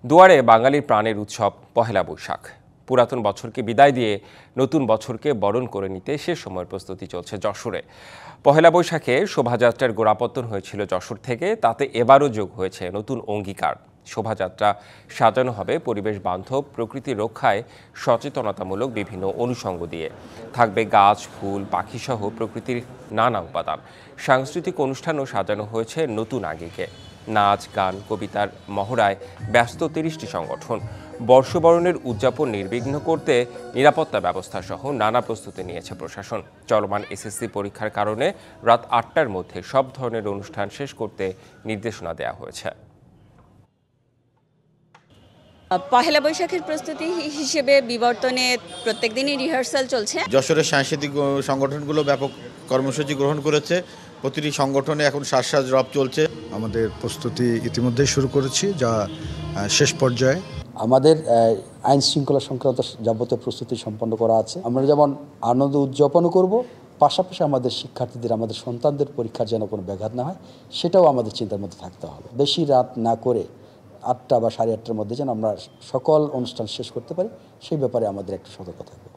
দুয়ারে বাঙালির প্রাণের উৎসব পহেলা বৈশাখ। পুরাতন বছরকে বিদায় দিয়ে নতুন বছরকে বরণ করে নিতে সে সময়ের প্রস্তুতি চলছে যশোরে। পহেলা বৈশাখে শোভাযাত্রার গোড়াপত্তন হয়েছিল যশোর থেকে, তাতে এবারও যোগ হয়েছে নতুন অঙ্গীকার। শোভাযাত্রা সাজানো হবে পরিবেশ বান্ধব, প্রকৃতি রক্ষায় সচেতনতামূলক বিভিন্ন অনুষঙ্গ দিয়ে। থাকবে গাছ, ফুল, পাখিসহ প্রকৃতির নানা উপাদান। সাংস্কৃতিক অনুষ্ঠানও সাজানো হয়েছে নতুন আঙ্গিকে। নাচ, গান, কবিতার মহড়ায় ব্যস্ত ৩০টি সংগঠন। বর্ষবরণের উদযাপন নির্বিঘ্ন করতে নিরাপত্তা ব্যবস্থা সহ নানা প্রস্তুতি নিয়েছে প্রশাসন। চলমান এসএসসি পরীক্ষার কারণে রাত ৮টার মধ্যে সব ধরনের অনুষ্ঠান শেষ করতে নির্দেশনা দেওয়া হয়েছে। পহেলা বৈশাখের প্রস্তুতি হিসেবে বিবর্তনে প্রত্যেক দিনই রিহার্সাল চলছে। যশোরের সাংস্কৃতিক সংগঠনগুলো ব্যাপক কর্মসূচি গ্রহণ করেছে। প্রতিটি সংগঠনে এখন সাজ রব চলছে। আমাদের প্রস্তুতি ইতিমধ্যেই শুরু করেছি, যা শেষ পর্যায়ে। আমাদের আইন শৃঙ্খলা সংক্রান্ত যাবতীয় প্রস্তুতি সম্পন্ন করা আছে। আমরা যেমন আনন্দ উদযাপনও করব, পাশাপাশি আমাদের শিক্ষার্থীদের, আমাদের সন্তানদের পরীক্ষার যেন কোনো ব্যাঘাত না হয়, সেটাও আমাদের চিন্তার মধ্যে থাকতে হবে। বেশি রাত না করে ৮টা বা ৮:৩০টার মধ্যে যেন আমরা সকল অনুষ্ঠান শেষ করতে পারি, সেই ব্যাপারে আমাদের একটু সতর্ক থাকবে।